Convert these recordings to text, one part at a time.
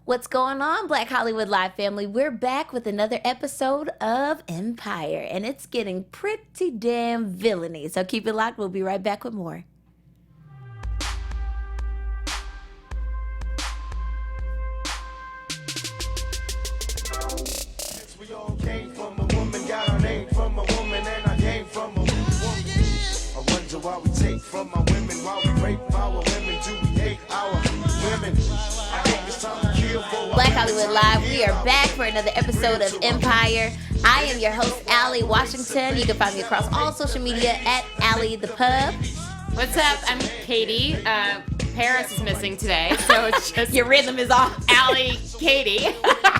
What's going on, Black Hollywood Live family? We're back with another episode of Empire, and it's getting pretty damn villainy. So keep it locked. We'll be right back with more. We all came from a woman, got our name from a woman, and I came from a woman. I wonder why we take from our women, why we rape our women, do we hate our women? I think it's time to kill for our Black Hollywood Live, we are back for another episode of Empire. I am your host, Allie Washington. You can find me across all social media at Allie the Pub. What's up? I'm Katy. Paris is missing today, so it's just Your rhythm is off. Allie, Katy.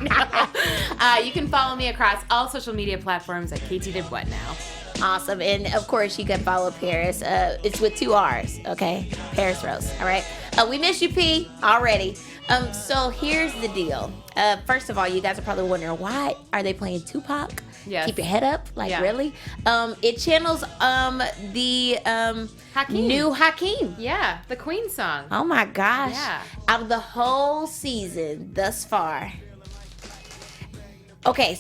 No. You can follow me across all social media platforms at Katy Did What Now. Awesome. And of course, you can follow Paris. It's with 2 R's, okay? Paris Rose, all right? We miss you, P, already. So here's the deal. First of all, you guys are probably wondering, why are they playing Tupac? Yes. Keep your head up. Like, Yeah. really? It channels the Hakeem. new Hakeem. Yeah, the Queen song. Oh, my gosh. Yeah. Out of the whole season thus far. Okay.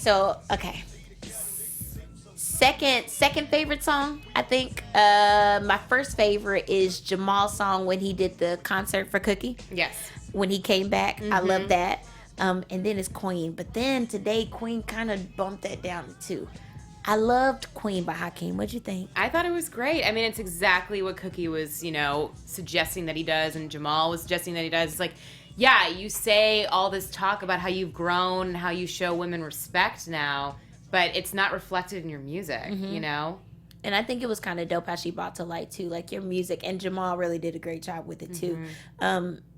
Second favorite song, I think. My first favorite is Jamal's song when he did the concert for Cookie. Yes. When he came back. I Mm-hmm. love that. And then it's Queen. But then today, Queen kind of bumped that down to 2. I loved Queen by Hakeem. What'd you think? I thought it was great. I mean, it's exactly what Cookie was, suggesting that he does, and Jamal was suggesting that he does. It's like, yeah, you say all this talk about how you've grown and how you show women respect now, but it's not reflected in your music, And I think it was kind of dope how she brought to light, too, like your music. And Jamal really did a great job with it, too.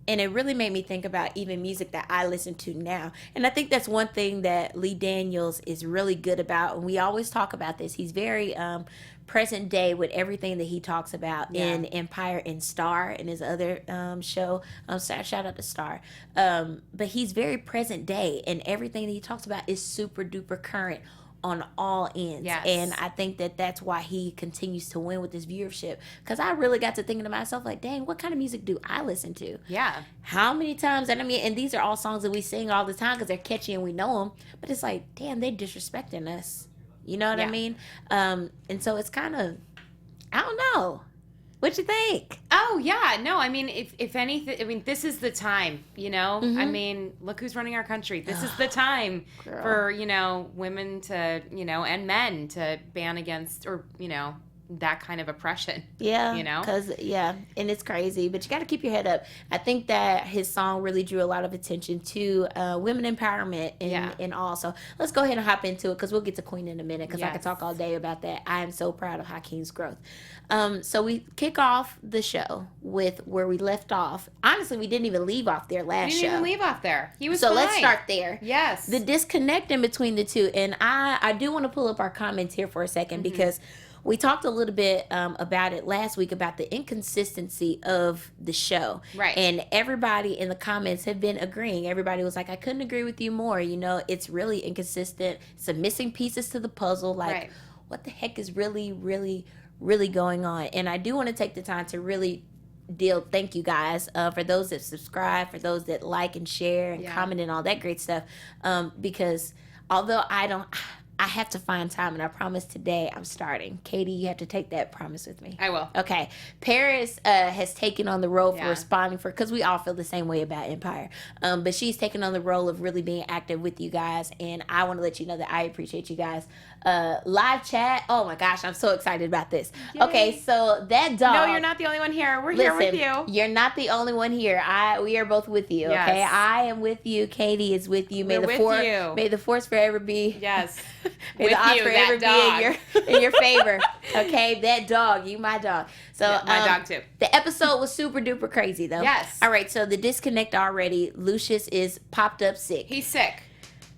And it really made me think about even music that I listen to now. And I think that's one thing that Lee Daniels is really good about. And we always talk about this. He's very present day with everything that he talks about in Empire and Star and his other show. Shout out to Star. But he's very present day. And everything that he talks about is super duper current on all ends. Yes. And I think that that's why he continues to win with this viewership. Because I really got to thinking to myself, like, dang, what kind of music do I listen to? Yeah. How many times? And I mean, and these are all songs that we sing all the time because they're catchy and we know them. But it's like, damn, they're disrespecting us. You know what I Yeah. mean? And so it's kind of, I don't know. What you think? Oh, yeah. No, I mean, if anything, I mean, this is the time, I mean, look who's running our country. This is the time Girl. for, women to, and men to ban against or, that kind of oppression. Yeah. And it's crazy, but you got to keep your head up. I think that his song really drew a lot of attention to women empowerment and all. So let's go ahead and hop into it because we'll get to Queen in a minute because I could Yes. talk all day about that. I am so proud of Hakeem's growth. So we kick off the show with where we left off. Honestly, we didn't even leave off there last He show. didn't even leave off there. He was So fine. let's start there. Yes. The disconnect in between the two. And I do want to pull up our comments here for a second because we talked a little bit about it last week about the inconsistency of the show. Right. And everybody in the comments have been agreeing. Everybody was like, I couldn't agree with you more. It's really inconsistent. Some missing pieces to the puzzle. Like, Right. what the heck is really, really, really going on? And I do want to take the time to really thank you guys for those that subscribe, for those that like and share and comment and all that great stuff, because although I have to find time, and I promise today I'm starting. Katy, you have to take that promise with me. I will. Okay. Paris has taken on the role for Yeah. responding because we all feel the same way about Empire. But she's taken on the role of really being active with you guys, and I want to let you know that I appreciate you guys. Live chat. Oh my gosh, I'm so excited about this. Yay. Okay, so that dog. No, you're not the only one here. We're here with you. You're not the only one here. We are both with you. Okay, Yes. I am with you. Katy is with you. We're with you. May the force forever be. Yes. May With the odds you, forever that be in your favor. Okay, that dog, you my dog. So Yeah, my dog too. The episode was super duper crazy though. Yes. All right, so the disconnect already. Lucius is popped up sick. He's sick.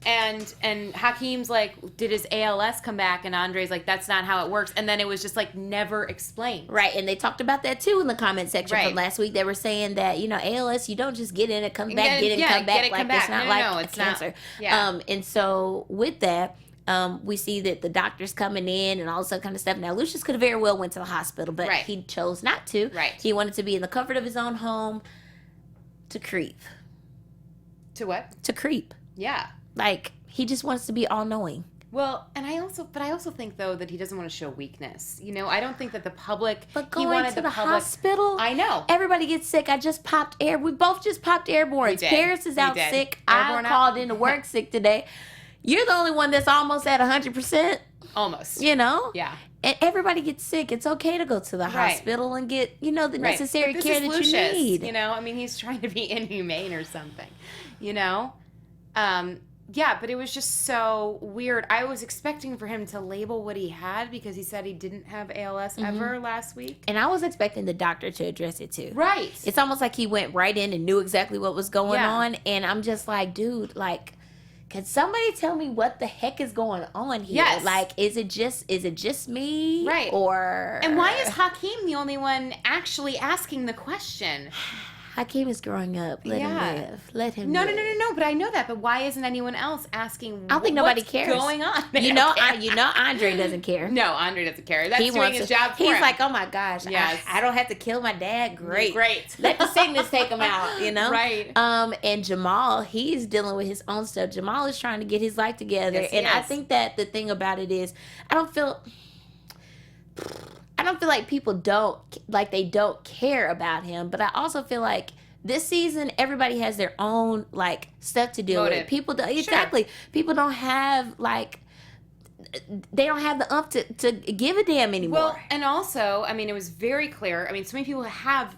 And Hakeem's like, did his ALS come back? And Andre's like, that's not how it works. And then it was just like never explained. Right, and they talked about that too in the comment section Right. from last week. They were saying that, ALS, you don't just get in it, come back, Yeah, get it, yeah, come back. get it, Like, come it's back. not No, like no, a it's not. cancer. Yeah. And so with that, we see that the doctor's coming in and all this other kind of stuff. Now, Lucius could have very well went to the hospital, but Right. he chose not to. Right. He wanted to be in the comfort of his own home to creep. To what? To creep. Yeah. Like, he just wants to be all-knowing. Well, and I also think though that he doesn't want to show weakness. You know, I don't think that the public. But he going wanted to the public, hospital, I know. Everybody gets sick. I just popped air. We both just popped airborne. We did. Paris is We out did. sick. Airborne I out. called in to work sick today. You're the only one that's almost at 100%. Almost. You know? Yeah. And everybody gets sick. It's okay to go to the Right. hospital and get, the necessary But this care is that Lucius, you need. You know, I mean, he's trying to be inhumane or something. You know. Yeah, but it was just so weird. I was expecting for him to label what he had because he said he didn't have ALS ever last week. And I was expecting the doctor to address it too. Right. It's almost like he went right in and knew exactly what was going Yeah. on. And I'm just like, dude, like, can somebody tell me what the heck is going on here? Yes. Like, is it just me? Right. Or And why is Hakeem the only one actually asking the question? Hakeem is growing up? Let him live. Let him No, live. no. But I know that. But why isn't anyone else asking? I don't think nobody what's cares. going on? You know, Andre doesn't care. No, Andre doesn't care. That's He doing wants his to- job for He's him. like, oh my gosh, Yes. I don't have to kill my dad. Great. Great. Let the sickness take him out, you know? Right. And Jamal, he's dealing with his own stuff. Jamal is trying to get his life together. Yes, he and I is. think that the thing about it is, I don't feel like people don't care about him, but I also feel like this season, everybody has their own, like, stuff to deal Motive. with. People don't, Sure. exactly. People don't have, like, they don't have the umph to give a damn anymore. Well, and also, I mean, it was very clear. I mean, so many people have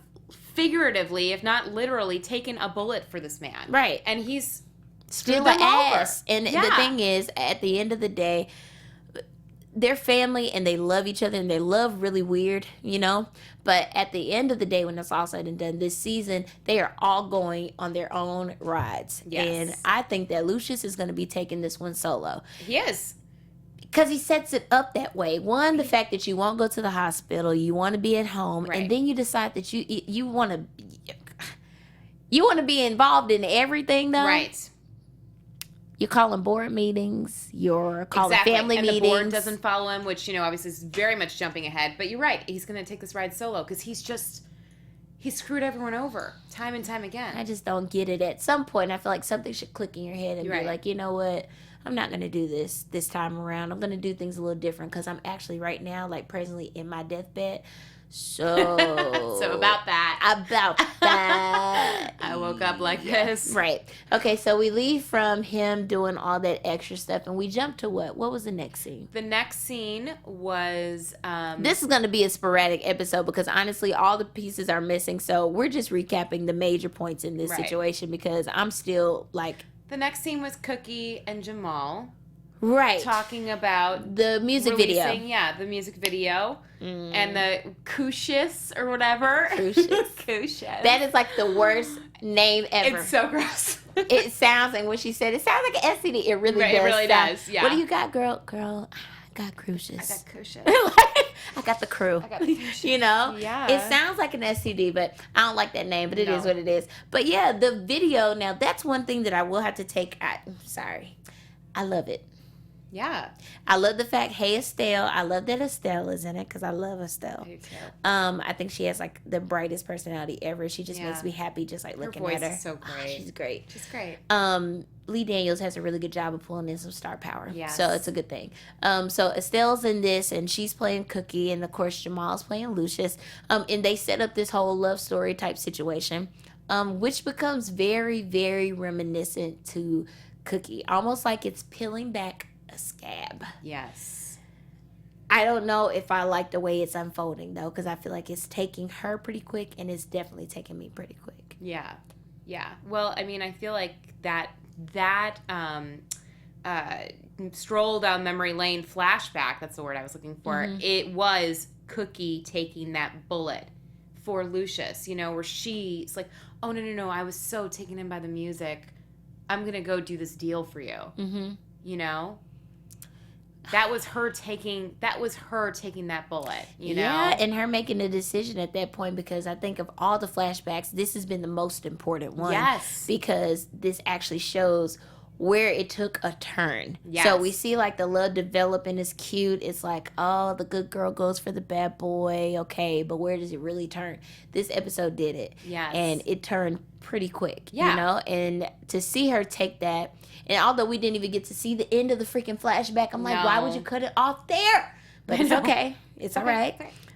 figuratively, if not literally, taken a bullet for this man. Right. And he's Still screwed an them over. ass. And the Yeah. thing is, at the end of the day, they're family and they love each other and they love really weird, you know? But at the end of the day, when it's all said and done, this season, they are all going on their own rides. Yes. And I think that Lucius is going to be taking this one solo. He is. Because he sets it up that way. One, the fact that you won't go to the hospital, you want to be at home, Right. and then you decide that you want to be involved in everything, though. Right. You're calling board meetings. You're calling Exactly. family and meetings. the board doesn't follow him, which, obviously is very much jumping ahead. But you're right. He's going to take this ride solo because he screwed everyone over time and time again. I just don't get it. At some point, I feel like something should click in your head and You're be right. like, you know what? I'm not going to do this time around. I'm going to do things a little different because I'm actually right now, like, presently in my deathbed. So about that. About that. I woke up like this. Right. Okay, so we leave from him doing all that extra stuff and we jump to what? What was the next scene? The next scene was This is going to be a sporadic episode because honestly, all the pieces are missing. So we're just recapping the major points in this Right. situation because I'm still like... the next scene was Cookie and Jamal Right. talking about The music video. Yeah, the music video and the Lucius or whatever. Lucius. That is like the worst name ever. It's so gross. It sounds, and when she said it sounds like an STD. It really Right, does. it really sound- does, yeah. What do you got, girl? Girl, I got crucius. I got Lucius. I got the crew. I got Lucius. You know? Yeah. It sounds like an STD, but I don't like that name, but it is No. what it is. But yeah, the video, now that's one thing that I will have to take. Sorry. I love it. Yeah. I love the fact, hey, Estelle. I love that Estelle is in it because I love Estelle. I do too. I think she has like the brightest personality ever. She just Yeah. makes me happy just like Her looking voice at her. is so great. She's great. She's great. Lee Daniels has a really good job of pulling in some star power. Yes. So it's a good thing. So Estelle's in this and she's playing Cookie and of course Jamal's playing Lucius. And they set up this whole love story type situation, which becomes very, very reminiscent to Cookie. Almost like it's peeling back a scab. Yes. I don't know if I like the way it's unfolding though, because I feel like it's taking her pretty quick and it's definitely taking me pretty quick. Yeah. Yeah. Well, I mean, I feel like that stroll down memory lane flashback, that's the word I was looking for, it was Cookie taking that bullet for Lucius, where she's like, oh, no, I was so taken in by the music. I'm going to go do this deal for you. Mm-hmm. That was her taking that bullet, Yeah, and her making a decision at that point because I think of all the flashbacks, this has been the most important one. Yes. Because this actually shows where it took a turn. Yes. So we see like the love developing is cute. It's like, oh, the good girl goes for the bad boy. Okay, but where does it really turn? This episode did it. Yes. And it turned pretty quick, Yeah. you know? And to see her take that, and although we didn't even get to see the end of the freaking flashback, I'm like, why would you cut it off there? But it's okay. It's all right.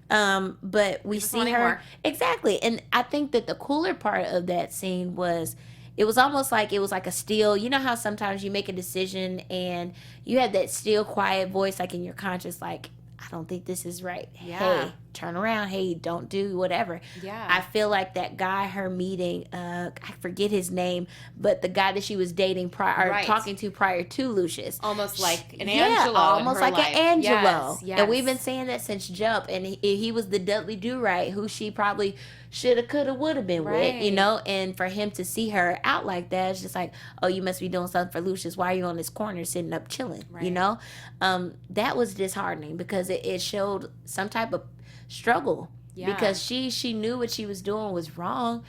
But we see her. More. Exactly. And I think that the cooler part of that scene was, it was almost like it was like a still. You know how sometimes you make a decision and you have that still quiet voice like in your conscience, like, I don't think this is right. Yeah. Hey, turn around. Hey, don't do whatever. Yeah. I feel like that guy her meeting, I forget his name, but the guy that she was dating talking to prior to Lucius. Almost like an Yeah, Angelo. almost in her like life. an Angelo. Yes, yes. And we've been saying that since Jump. And he was the Dudley Do-Right, who she probably shoulda, coulda, woulda been with, you know? And for him to see her out like that, it's just like, oh, you must be doing something for Lucius. Why are you on this corner sitting up chilling, you know? That was disheartening because it showed some type of struggle. Yeah. Because she knew what she was doing was wrong,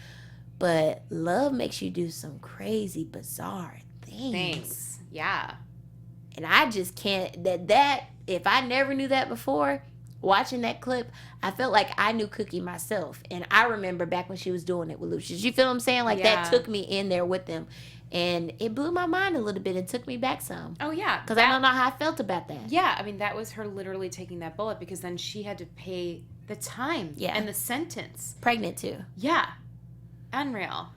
but love makes you do some crazy, bizarre things. Yeah. And I just can't, that if I never knew that before, watching that clip, I felt like I knew Cookie myself. And I remember back when she was doing it with Lucius. You feel what I'm saying? Like that took me in there with them. And it blew my mind a little bit and took me back some. Oh, yeah. Because I don't know how I felt about that. Yeah, I mean, that was her literally taking that bullet because then she had to pay the time and the sentence. Pregnant too. Yeah. Unreal.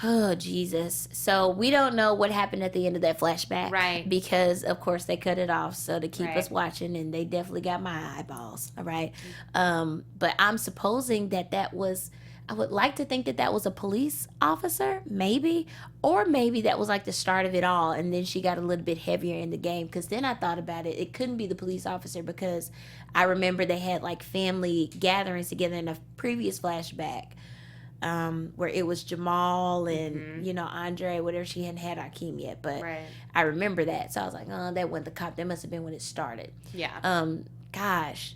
Oh, Jesus. So we don't know what happened at the end of that flashback. Right. Because, of course, they cut it off so to keep us watching, and they definitely got my eyeballs. All right. But I'm supposing that was, I would like to think that was a police officer, maybe. Or maybe that was like the start of it all, and then she got a little bit heavier in the game. Because then I thought about it. It couldn't be the police officer because I remember they had like family gatherings together in a previous flashback. Where it was Jamal and, you know, Andre, whatever. She hadn't had Hakeem yet, but I remember that. So I was like, oh, that wasn't the cop. That must have been when it started. Yeah. Gosh.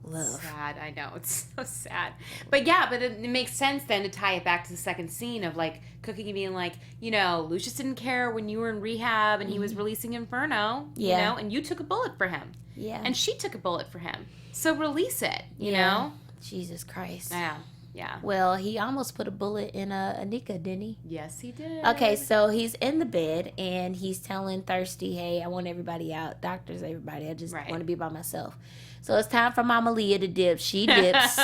Love. Sad. I know. It's so sad. But yeah, but it makes sense then to tie it back to the second scene of like Cookie being like, you know, Lucius didn't care when you were in rehab and he was releasing Inferno, you know, and you took a bullet for him. Yeah. And she took a bullet for him. So release it, you know? Jesus Christ. Yeah. Yeah. Well, he almost put a bullet in Anika, didn't he? Yes, he did. Okay, so he's in the bed and he's telling Thirsty, hey, I want everybody out. Doctors, everybody. I just want to be by myself. So it's time for Mama Leah to dip. She dips.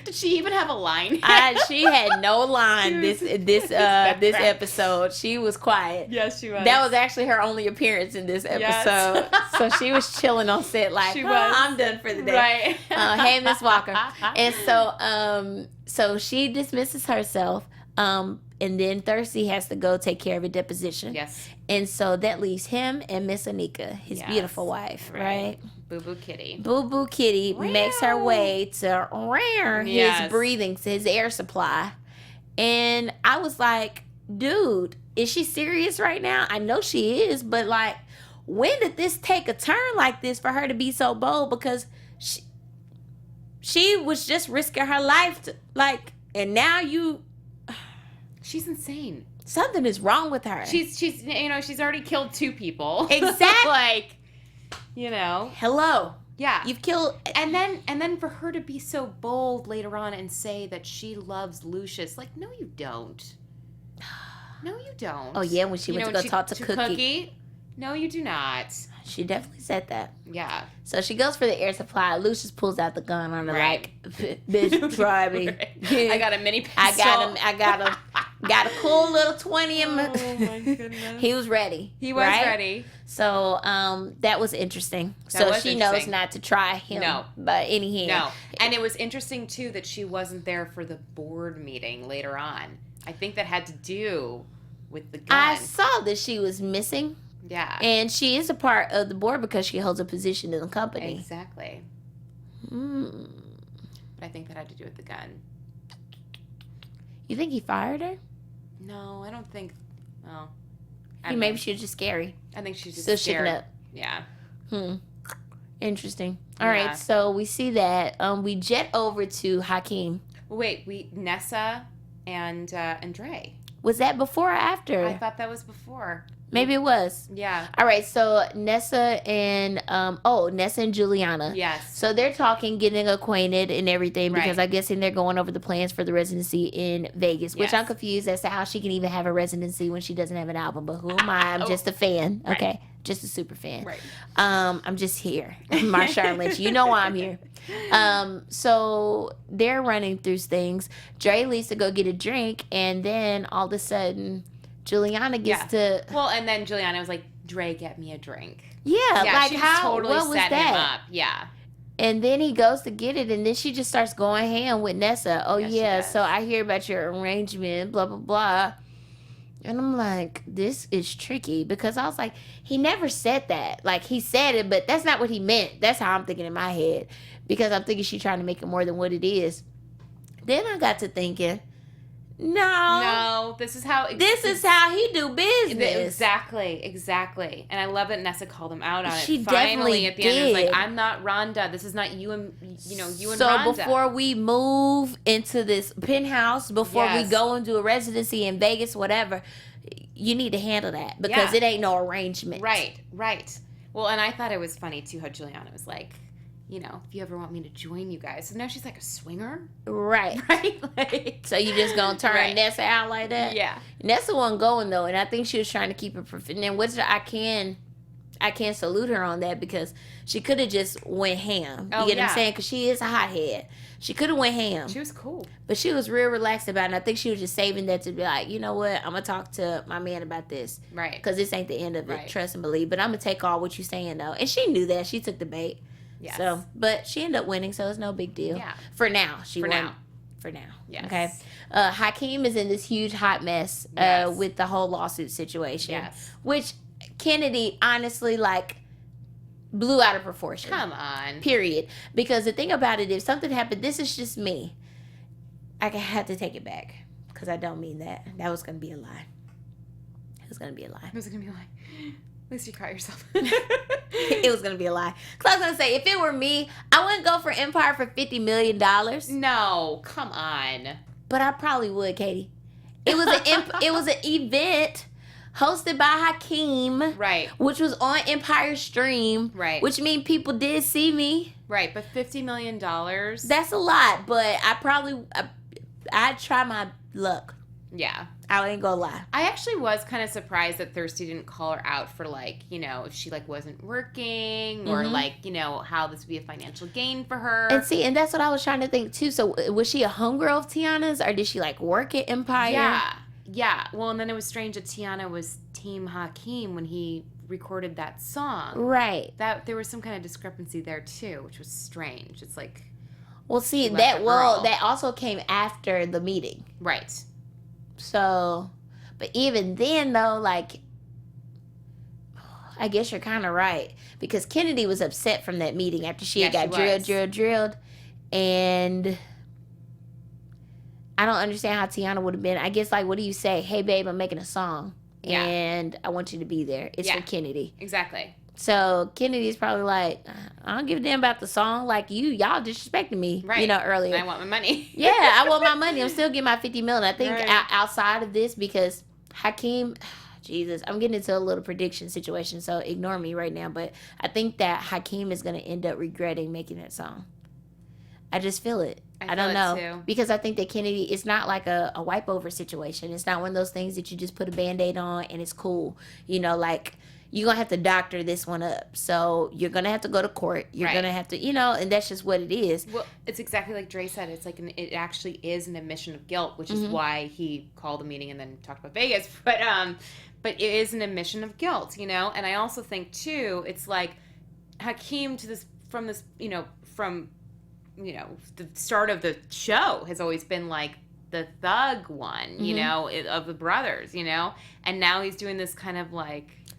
Did she even have a line? She had no line this episode. She was quiet. Yes, she was. That was actually her only appearance in this episode. Yes. So she was chilling on set like, I'm done for the day. Right. Hey, Miss Walker. And so she dismisses herself. And then Thirsty has to go take care of a deposition. Yes. And so that leaves him and Miss Anika, his beautiful wife, right? Boo Boo Kitty. Boo Boo Kitty makes her way to his breathing, his air supply. And I was like, dude, is she serious right now? I know she is, but like, when did this take a turn like this for her to be so bold? Because she was just risking her life to, like, and now she's insane. Something is wrong with her. She's you know, she's already killed 2 people. Exactly. Like, you know. Hello. Yeah. You've killed. And then for her to be so bold later on and say that she loves Lucius, like, no, you don't. No, you don't. Oh yeah, when she went to go talk to Cookie. No, you do not. She definitely said that. Yeah. So she goes for the air supply. Lucius pulls out the gun on her like, bitch, try me. I got a mini pistol. I got a cool little 20 in my... Oh my goodness. He was ready. He was ready. So that was interesting. She knows not to try him by any hand. No. And it was interesting too that she wasn't there for the board meeting later on. I think that had to do with the gun. I saw that she was missing. Yeah. And she is a part of the board because she holds a position in the company. Exactly. But I think that had to do with the gun. You think he fired her? No, I don't think. Well, maybe she was just scary. I think she's just still scared. shaken up. Yeah. Interesting. All right, so we see that. We jet over to Hakeem. Wait, Nessa and Dre. Was that before or after? I thought that was before. Maybe it was. Yeah. All right, so Nessa and Juliana. Yes. So they're talking, getting acquainted and everything because Right. I'm guessing they're going over the plans for the residency in Vegas, which Yes. I'm confused as to how she can even have a residency when she doesn't have an album. But who am I? I'm just a fan. Right. Okay, just a super fan. Right. I'm just here. Marshawn Lynch. You know why I'm here. So they're running through things. Dre leaves to go get a drink, and then all of a sudden, Juliana gets to. Well, and then Juliana was like, Dre, get me a drink. Yeah, like she just how? totally What was set that? him up. Yeah. And then he goes to get it, and then she just starts going ham with Nessa. Oh, Yes, she yeah, does. so I hear about your arrangement, blah, blah, blah. And I'm like, this is tricky because I was like, he never said that. Like, he said it, but that's not what he meant. That's how I'm thinking in my head because I'm thinking she's trying to make it more than what it is. Then I got to thinking, no, this is how he do business. Exactly. And I love that Nessa called him out on She it. Finally, definitely at the end, it was did. like, I'm not Rhonda. This is not you and you and So Rhonda. before we move into this penthouse, before we Yes. go into a residency in Vegas, whatever, you need to handle that because Yeah. it ain't no arrangement. Right. Well, and I thought it was funny too how Juliana was like, if you ever want me to join you guys. So now she's like a swinger, Right. right? Like, So you just gonna turn Right. Nessa out like that? yeah. Nessa wasn't going though, and I think she was trying to keep it and which I can salute her on that because she could have just went ham. You Oh, get what yeah. I'm saying? Because she is a hothead. She could have went ham. She was cool. But she was real relaxed about it. And I think she was just saving that to be like, you know what? I'm going to talk to my man about this. Right. Because this ain't the end of it. Right. Trust and believe. But I'm going to take all what you're saying, though. And she knew that. She took the bait. Yes. So, but she ended up winning, so it's no big deal. Yeah. For now. She For won. now. For now. Yes. Okay. Hakeem is in this huge hot mess Yes. with the whole lawsuit situation. Yes. Which Kennedy, honestly, blew out of proportion. Come on. Period. Because the thing about it, if something happened, this is just me. I have to take it back because I don't mean that. That was going to be a lie. It was going to be a lie. Was it gonna be like? At least you caught yourself. It was going to be a lie. Because I was going to say, if it were me, I wouldn't go for Empire for $50 million. No, come on. But I probably would, Katy. It was an event hosted by Hakeem. Right. Which was on Empire Stream. Right. Which means people did see me. Right, but $50 million. That's a lot, but I'd try my luck. Yeah. I ain't gonna lie. I actually was kind of surprised that Thirsty didn't call her out for if she wasn't working or how this would be a financial gain for her. And that's what I was trying to think too. So was she a homegirl of Tiana's or did she work at Empire? Yeah. Well, and then it was strange that Tiana was Team Hakeem when he recorded that song. Right. That there was some kind of discrepancy there too, which was strange. It's like, well, see she left the girl. that also came after the meeting. Right. So, but even then though, I guess you're kind of right because Kennedy was upset from that meeting after she had got drilled, and I don't understand how Tiana would have been. I guess what do you say? Hey babe, I'm making a song, and I want you to be there. It's for Kennedy. Exactly. So Kennedy's probably like, I don't give a damn about the song. Y'all disrespecting me, Right. Earlier. I want my money. Yeah, I want my money. I'm still getting my $50 million. I think Right. outside of this, because Hakeem, Jesus, I'm getting into a little prediction situation, so ignore me right now. But I think that Hakeem is going to end up regretting making that song. I just feel it. I don't know. Too. Because I think that Kennedy, it's not like a wipe over situation. It's not one of those things that you just put a Band-Aid on and it's cool. You're going to have to doctor this one up. So you're going to have to go to court. You're Right. going to have to, and that's just what it is. Well, it's exactly like Dre said. It's it actually is an admission of guilt, which is why he called a meeting and then talked about Vegas. But it is an admission of guilt, And I also think too, it's like Hakeem from the start of the show has always been the thug one, of the brothers, and now he's doing this kind of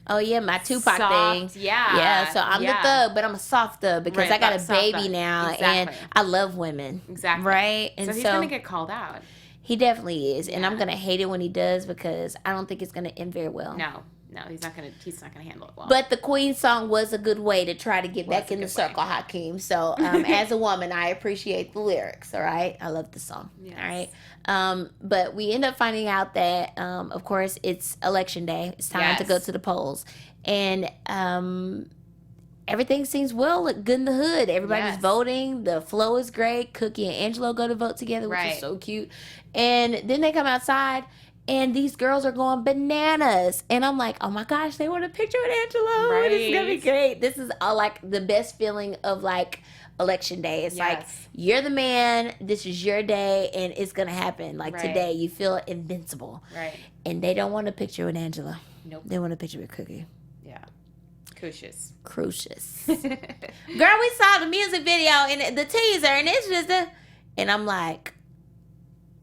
Oh, yeah, my Tupac soft, thing. yeah. Yeah, so I'm the thug, but I'm a soft thug because Right, I got a soft baby thug. now, Exactly. and I love women. Exactly. Right? And so he's going to get called out. he definitely is, and I'm Yeah. going to hate it when he does because I don't think it's going to end very well. No. No, he's not gonna handle it well. But the Queen song was a good way to try to get back in the circle, way. Hakeem. So, as a woman, I appreciate the lyrics. All right, I love the song. Yes. All right, but we end up finding out that, of course, it's election day. It's time to go to the polls, and everything seems good in the hood. Everybody's voting. The flow is great. Cookie and Angelo go to vote together, which is so cute. And then they come outside. And these girls are going bananas. And I'm like, oh my gosh, they want a picture with Angelo. Right. This is going to be great. This is all like the best feeling of like election day. It's like, you're the man. This is your day. And it's going to happen. Like today, you feel invincible. Right. And they don't want a picture with Angelo. Nope. They want a picture with Cookie. Yeah. Crucious. Girl, we saw the music video and the teaser. And it's just and I'm like,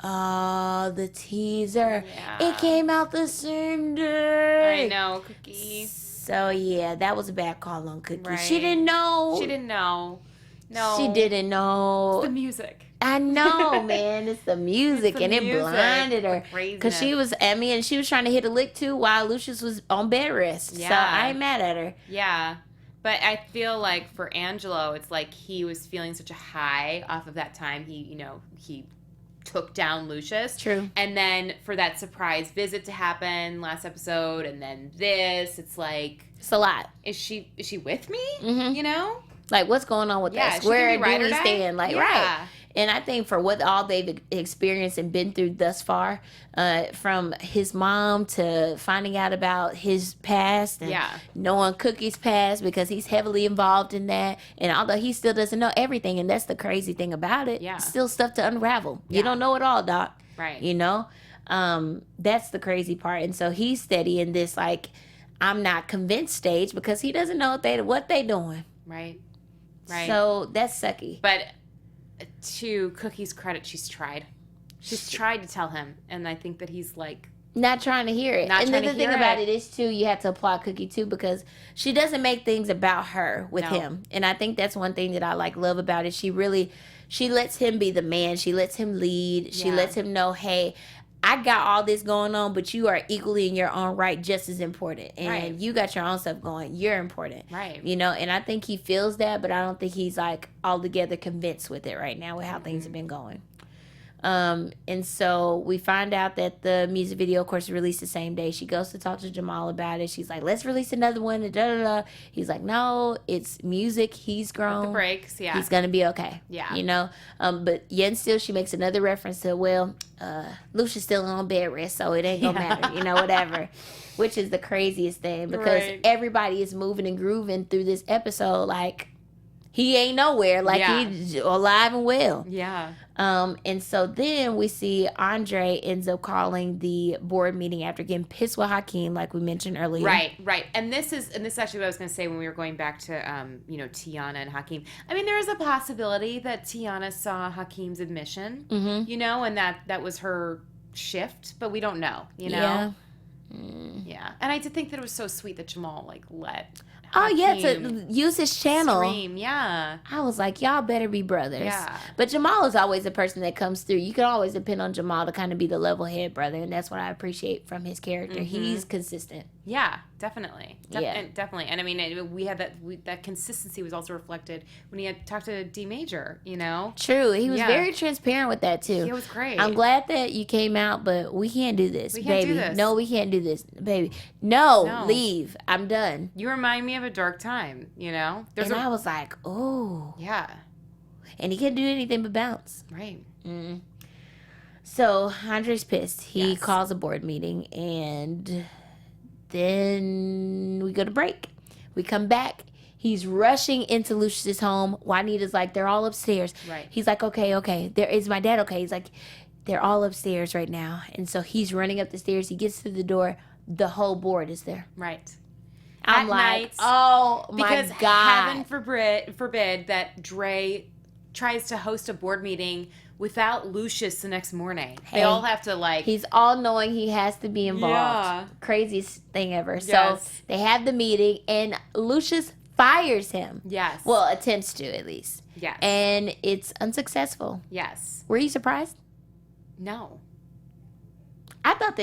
oh, the teaser. Yeah. It came out the same day. I know, Cookie. So, yeah, that was a bad call on Cookie. Right. She didn't know. No. She didn't know. It's the music. I know, man. It's the music, and it blinded her. Because she was trying to hit a lick, too, while Lucius was on bed rest. Yeah. So, I ain't mad at her. Yeah. But I feel like for Angelo, it's like he was feeling such a high off of that time. He took down Lucius. True. And then for that surprise visit to happen last episode, and then this, it's like, it's a lot. Is she with me? Mm-hmm. You know? Like, what's going on with us? Where do we stand? Like, right. And I think for what all they've experienced and been through thus far, from his mom to finding out about his past and knowing Cookie's past, because he's heavily involved in that. And although he still doesn't know everything, and that's the crazy thing about it, still stuff to unravel. You don't know it all, Doc. Right. You know? That's the crazy part. And so he's steady in this, like, I'm not convinced stage, because he doesn't know what they doing. Right. So that's sucky. But to Cookie's credit, she's tried. She's tried to tell him, and I think that he's like not trying to hear it. And the thing about it is too, you have to applaud Cookie too, because she doesn't make things about her with him. And I think that's one thing that I love about it. She lets him be the man. She lets him lead. She lets him know, hey, I got all this going on, but you are equally in your own right just as important. And you got your own stuff going. You're important. Right. You know, and I think he feels that, but I don't think he's like altogether convinced with it right now with how things have been going. And so we find out that the music video, of course, released the same day. She goes to talk to Jamal about it. She's like, let's release another one. And He's like, no, it's music. He's grown. The breaks, He's going to be okay. Yeah. You know? But yet still, she makes another reference to, Lucia's still on bed rest, so it ain't going to matter. You know, whatever. Which is the craziest thing, because everybody is moving and grooving through this episode like he ain't nowhere. Like he's alive and well. Yeah. And so then we see Andre ends up calling the board meeting after getting pissed with Hakeem, like we mentioned earlier. Right. And this is actually what I was going to say when we were going back to, Tiana and Hakeem. I mean, there is a possibility that Tiana saw Hakeem's admission, you know, and that was her shift, but we don't know, you know? Yeah. Yeah. And I did think that it was so sweet that Jamal, let to use his channel. Scream, yeah. I was like, y'all better be brothers. Yeah. But Jamal is always a person that comes through. You can always depend on Jamal to kind of be the level head brother, and that's what I appreciate from his character. He's consistent. Yeah, definitely. Definitely. And I mean, we had that consistency was also reflected when he had talked to D Major, you know? True. He was very transparent with that, too. He was great. I'm glad that you came out, but we can't do this, baby. Can't do this. No, we can't do this, baby. No, leave. I'm done. You remind me of a dark time, you know? I was like, oh. Yeah. And he can't do anything but bounce. Right. Mm. So, Andre's pissed. He calls a board meeting, and then we go to break. We come back. He's rushing into Lucius's home. Juanita's like, they're all upstairs. Right. He's like, okay. Is my dad okay? He's like, they're all upstairs right now. And so he's running up the stairs. He gets to the door. The whole board is there. Right. I'm At like, night, oh my because God. Heaven forbid that Dre tries to host a board meeting without Lucius the next morning. They all have to He's all knowing he has to be involved. Yeah. Craziest thing ever. Yes. So they have the meeting, and Lucius fires him. Yes. Well, attempts to, at least. Yes. And it's unsuccessful. Yes. Were you surprised? No. I thought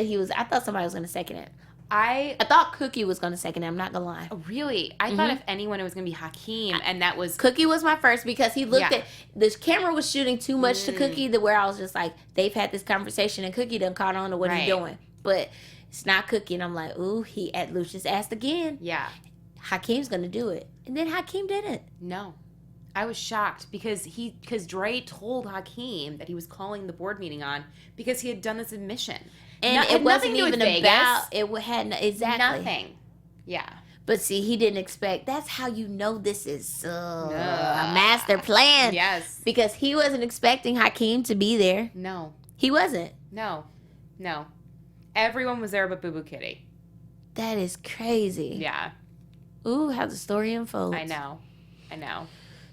somebody was going to second it. I thought Cookie was going to second it. I'm not going to lie. really, I thought if anyone, it was going to be Hakeem, and that was Cookie was my first because he looked at the camera was shooting too much to Cookie to where I was just like, they've had this conversation and Cookie done caught on to what he's doing. But it's not Cookie, and I'm like, ooh, Lucius asked again. Yeah. Hakeem's going to do it. And then Hakeem didn't. No. I was shocked because Dre told Hakeem that he was calling the board meeting on because he had done this admission. And it wasn't even about it. Had exactly nothing. Yeah. But see, he didn't expect. That's how you know this is a master plan. Yes. Because he wasn't expecting Hakeem to be there. No. He wasn't. No. Everyone was there but Boo Boo Kitty. That is crazy. Yeah. Ooh, how the story unfolds. I know.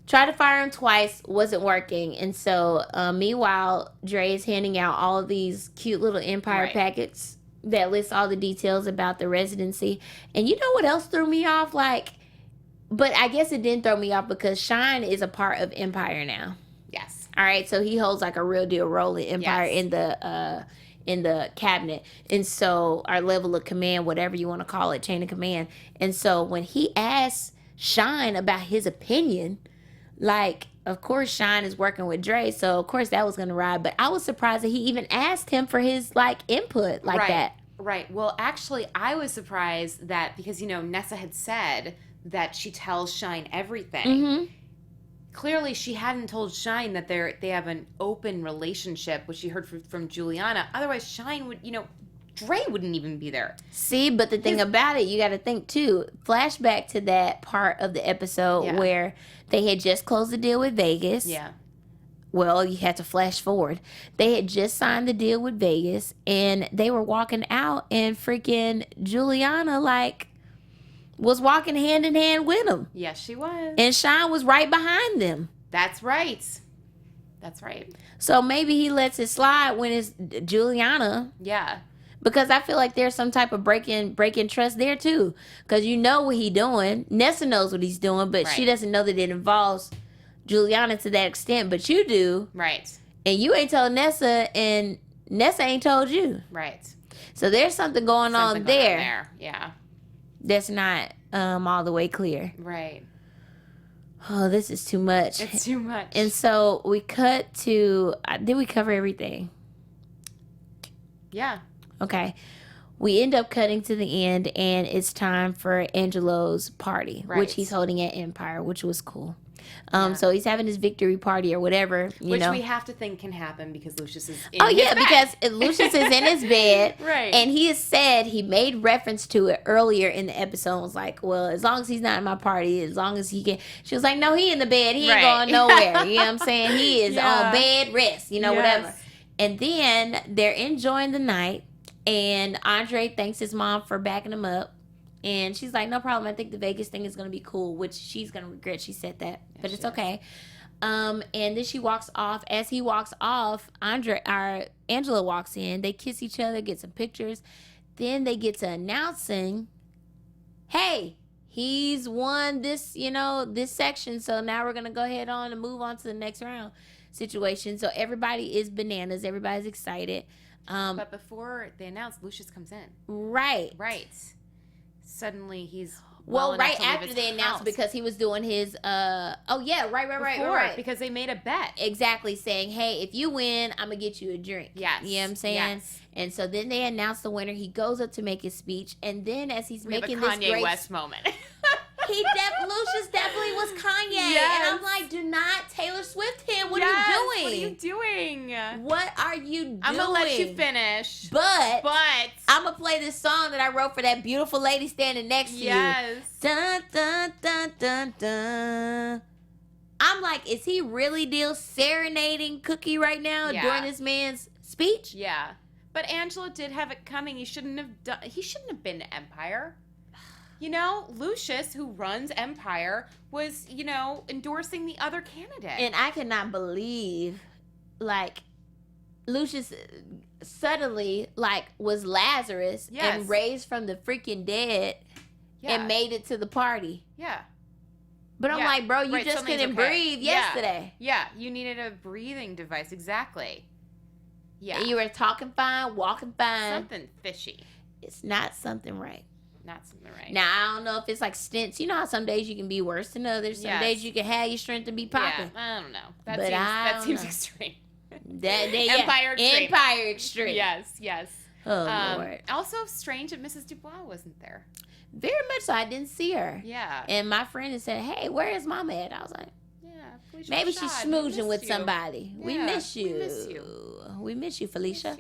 Tried to fire him twice, wasn't working. And so, meanwhile, Dre is handing out all of these cute little Empire packets that list all the details about the residency. And you know what else threw me off? But I guess it didn't throw me off because Shine is a part of Empire now. Yes. All right, so he holds like a real deal role in Empire in the cabinet. And so our level of command, whatever you want to call it, chain of command. And so when he asks Shine about his opinion, of course Shine is working with Dre, so of course that was going to ride. But I was surprised that he even asked him for his input that. Right. Well, actually, I was surprised that because, Nessa had said that she tells Shine everything. Mm-hmm. Clearly, she hadn't told Shine that they have an open relationship, which she heard from Juliana. Otherwise, Shine would, Dre wouldn't even be there. See, but the thing about it, you got to think too. Flashback to that part of the episode where they had just closed the deal with Vegas. Yeah. Well, you had to flash forward. They had just signed the deal with Vegas, and they were walking out, and freaking Juliana was walking hand in hand with them. Yes, she was. And Shine was right behind them. That's right. So maybe he lets it slide when it's Juliana. Yeah. Because I feel like there's some type of breaking trust there too. Because you know what he's doing. Nessa knows what he's doing, but she doesn't know that it involves Juliana to that extent. But you do. Right. And you ain't told Nessa, and Nessa ain't told you. Right. So there's something going on there. Yeah. That's not all the way clear. Right. Oh, this is too much. It's too much. And so we cut to... did we cover everything? Yeah. Okay. We end up cutting to the end, and it's time for Angelo's party, which he's holding at Empire, which was cool. So he's having his victory party or whatever, which we have to think can happen because Lucius is in his bed. Because Lucius is in his bed. Right. And he has said, he made reference to it earlier in the episode, was like, well, as long as he's not in my party, as long as he can. She was like, no, he in the bed. He ain't going nowhere. You know what I'm saying? He is on bed rest, whatever. And then they're enjoying the night. And Andre thanks his mom for backing him up. And she's like, no problem. I think the Vegas thing is going to be cool, which she's going to regret she said that. But it's okay. And then she walks off. As he walks off, Angela walks in. They kiss each other, get some pictures. Then they get to announcing, hey, he's won this, this section. So now we're going to go ahead on and move on to the next round situation. So everybody is bananas. Everybody's excited. But before they announce, Lucius comes in. Right. Suddenly he's right after they announced because he was doing his right. Because they made a bet. Exactly, saying, hey, if you win, I'm gonna get you a drink. Yes. You know what I'm saying? Yes. And so then they announce the winner. He goes up to make his speech, and then as he's making have a this Kanye great West moment. Lucius definitely was Kanye. Yes. And I'm like, do not Taylor Swift him. What What are are you you doing? doing? What are you doing? I'm gonna let you finish. But I'm gonna I'm play this song that I wrote for that beautiful lady standing next to you. Dun, dun, dun, dun, dun. I'm like, is he really serenading Cookie right now during this man's speech? Yeah. But Angela did have it coming. He shouldn't have been to Empire. Lucius, who runs Empire, was, endorsing the other candidate. And I cannot believe, Lucius suddenly, was Lazarus and raised from the freaking dead and made it to the party. Yeah. But I'm like, bro, you just couldn't breathe yesterday. Yeah, you needed a breathing device. Exactly. Yeah. And you were talking fine, walking fine. Something fishy. It's not something right. Not something right. Now, I don't know if it's like stints. You know how some days you can be worse than others. Some days you can have your strength and be popping. Yeah, I don't know. That seems extreme. Empire extreme. Yes. Oh, Lord. Also strange that Mrs. Dubois wasn't there. Very much so. I didn't see her. Yeah. And my friend had said, hey, where is Mama at? I was like, maybe she's smoozing with somebody. Yeah, we miss you. We miss you, Felicia.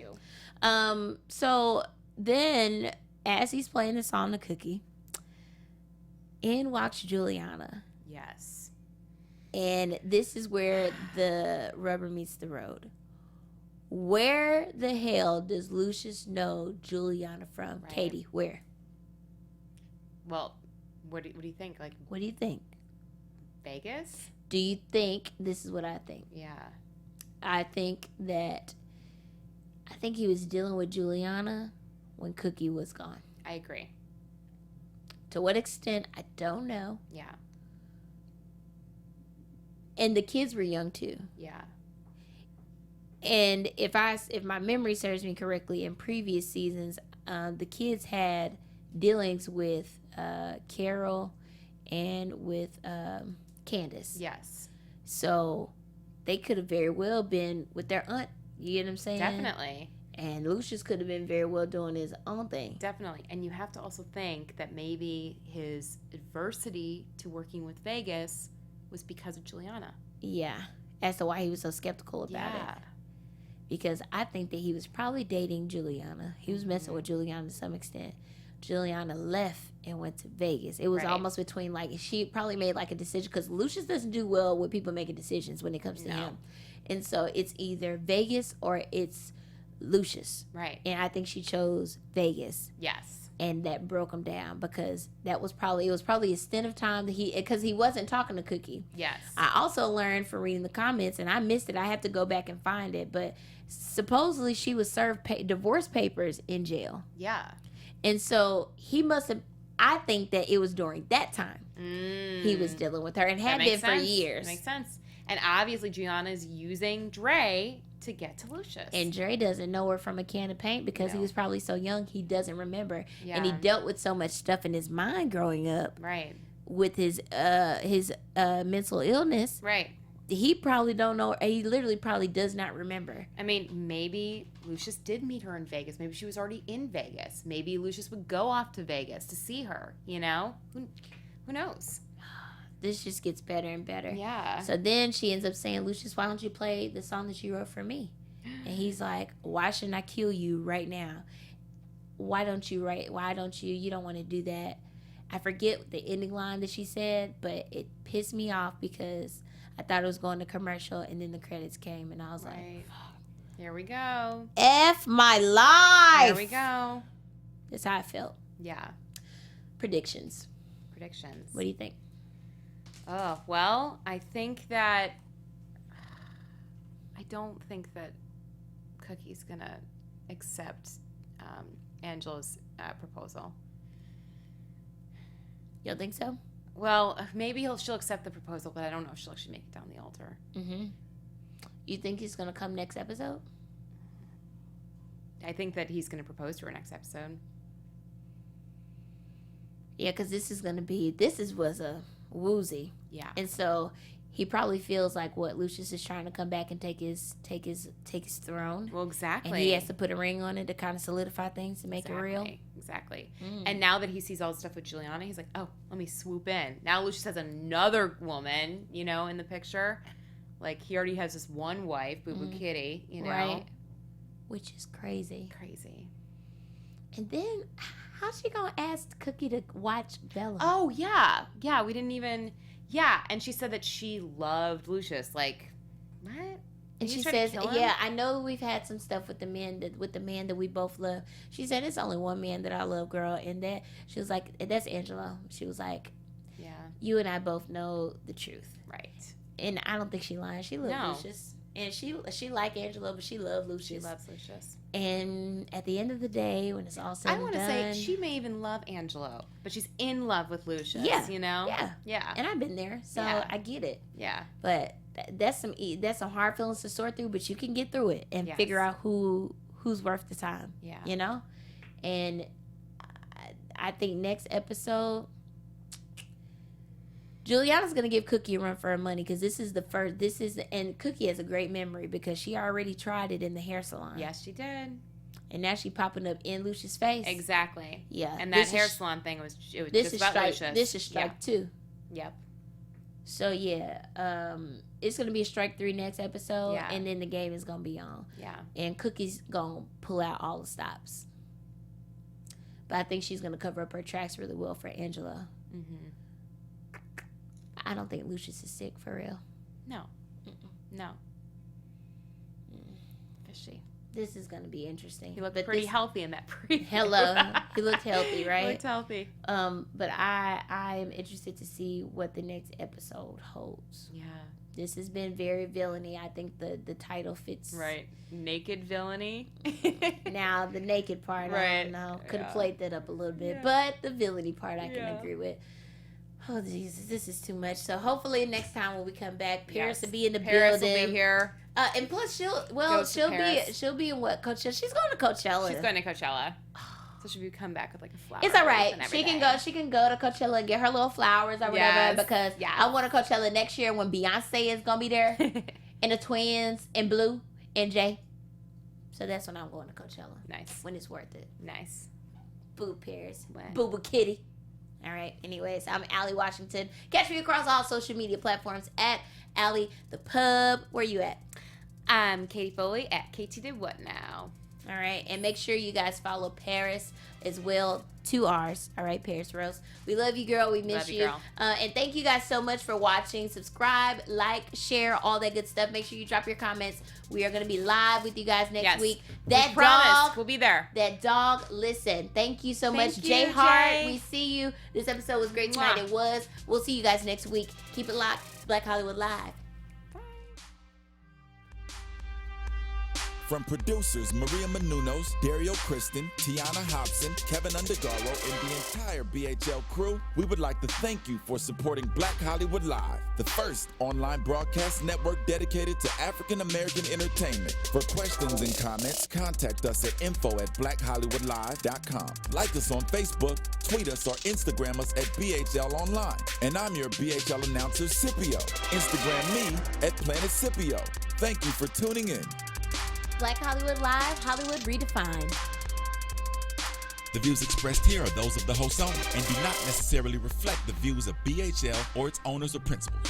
So then, as he's playing the song, The Cookie, in walks Juliana. Yes. And this is where the rubber meets the road. Where the hell does Lucius know Juliana from? Right. Katy, where? Well, what do you think? Like, what do you think? Vegas? Do you think, this is what I think. Yeah. I think he was dealing with Juliana when Cookie was gone. I agree. To what extent, I don't know. Yeah. And the kids were young too. Yeah. And if my memory serves me correctly, in previous seasons, the kids had dealings with Carol and with Candace. Yes. So they could have very well been with their aunt. You get what I'm saying? Definitely. And Lucius could have been very well doing his own thing. Definitely. And you have to also think that maybe his adversity to working with Vegas was because of Juliana. Yeah. As to why he was so skeptical about it. Because I think that he was probably dating Juliana. He was messing with Juliana to some extent. Juliana left and went to Vegas. It was almost between, like, she probably made like a decision, because Lucius doesn't do well with people making decisions when it comes to him. And so it's either Vegas or it's Lucius. Right. And I think she chose Vegas. Yes. And that broke him down, because it was probably a stint of time that because he wasn't talking to Cookie. Yes. I also learned from reading the comments, and I missed it. I have to go back and find it, but supposedly she was served divorce papers in jail. Yeah. And so he must have, I think that it was during that time he was dealing with her, and had been for years. That makes sense. And obviously Gianna's using Dre to get to Lucius. And Dre doesn't know her from a can of paint, because he was probably so young he doesn't remember. Yeah. And he dealt with so much stuff in his mind growing up. Right. With his mental illness. Right. He probably don't know. He literally probably does not remember. I mean, maybe Lucius did meet her in Vegas. Maybe she was already in Vegas. Maybe Lucius would go off to Vegas to see her, you know? Who knows? This just gets better and better. Yeah. So then she ends up saying, Lucius, why don't you play the song that you wrote for me? And he's like, why shouldn't I kill you right now? You don't want to do that. I forget the ending line that she said, but it pissed me off because I thought it was going to commercial, and then the credits came, and I was like, fuck. Here we go. F my life. Here we go. That's how I felt. Yeah. Predictions. What do you think? Oh, well, I don't think that Cookie's going to accept Angela's proposal. You don't think so? Well, maybe she'll accept the proposal, but I don't know if she'll actually make it down the altar. Mm-hmm. You think he's going to come next episode? I think that he's going to propose to her next episode. Yeah, because this was a woozy. Yeah. And so he probably feels like Lucius is trying to come back and take his throne. Well, exactly. And he has to put a ring on it to kind of solidify things to make it real. Exactly. And now that he sees all the stuff with Juliana, he's like, oh, let me swoop in. Now Lucius has another woman, you know, in the picture. Like, he already has this one wife, Boo Boo Kitty, you know. Right. Which is crazy. And then, how's she going to ask Cookie to watch Bella? Oh, yeah. Yeah, we didn't even... Yeah, and she said that she loved Lucius. Like, what? And she says, yeah, I know we've had some stuff with the man that we both love. She said, it's only one man that I love, girl. And that, she was like, that's Angelo. She was like, yeah, you and I both know the truth. Right. And I don't think she lied. She loved Lucius. And she liked Angelo, but she loved Lucius. She loves Lucius. And at the end of the day, when it's all said and done... I want to say, she may even love Angelo, but she's in love with Lucius, you know? Yeah. And I've been there, so I get it. Yeah. But that's some hard feelings to sort through, but you can get through it and figure out who's worth the time, you know? And I think next episode, Juliana's gonna give Cookie a run for her money because this is the first. And Cookie has a great memory because she already tried it in the hair salon. Yes, she did. And now she popping up in Lucius' face. Exactly. Yeah. And that hair salon thing was just about strike, Lucius. This is strike 2. Yep. So yeah, it's gonna be a strike 3 next episode, Yeah. and then the game is gonna be on. Yeah. And Cookie's gonna pull out all the stops. But I think she's gonna cover up her tracks really well for Angela. Mm-hmm. I don't think Lucius is sick for real. No. No. Fishy. This is gonna be interesting. He looked pretty healthy in that preview. Hello, he looked healthy, right? He looked healthy. But I am interested to see what the next episode holds. Yeah. This has been very villainy. I think the title fits. Right. Naked villainy. Now the naked part, I Right. don't know. Could have Yeah. played that up a little bit, Yeah. but the villainy part I can Yeah. agree with. Oh Jesus, this is too much. So hopefully next time when we come back, Paris will be in the Paris building. will be here. And plus Goes to Paris. she'll be in what Coachella? She's going to Coachella. She's going to Coachella. So she'll come back with like a flower. It's all right. and She can everything. go. She can go to Coachella and get her little flowers or whatever. Yes. Because Yes. I want to Coachella next year when Beyonce is gonna be there, and the twins and Blue and Jay. So that's when I'm going to Coachella. Nice. When it's worth it. Nice. Boo Paris. Wow. Boo Boo Kitty. All right. Anyways, I'm Allie Washington. Catch me across all social media platforms at Allie the Pub. Where you at? I'm Katy Foley at Katy Did What Now. All right. And make sure you guys follow Paris as well. 2 R's. All right, Paris Rose. We love you, girl. We miss Love you, girl. And thank you guys so much for watching. Subscribe, like, share, all that good stuff. Make sure you drop your comments. We are going to be live with you guys next Yes. week. We That promise. dog. We'll be there. That dog, listen. Thank you so much, Thank Jay you, Hart. Jay. We see you. This episode was great tonight. Mwah. It was. We'll see you guys next week. Keep it locked. Black Hollywood Live. From producers Maria Menounos, Dario Kristen, Tiana Hobson, Kevin Undergaro, and the entire BHL crew, we would like to thank you for supporting Black Hollywood Live, the first online broadcast network dedicated to African American entertainment. For questions and comments, contact us at info@blackhollywoodlive.com. Like us on Facebook, tweet us, or Instagram us at BHL Online. And I'm your BHL announcer, Scipio. Instagram me at Planet Scipio. Thank you for tuning in. Black Hollywood Live, Hollywood Redefined. The views expressed here are those of the host only and do not necessarily reflect the views of BHL or its owners or principals.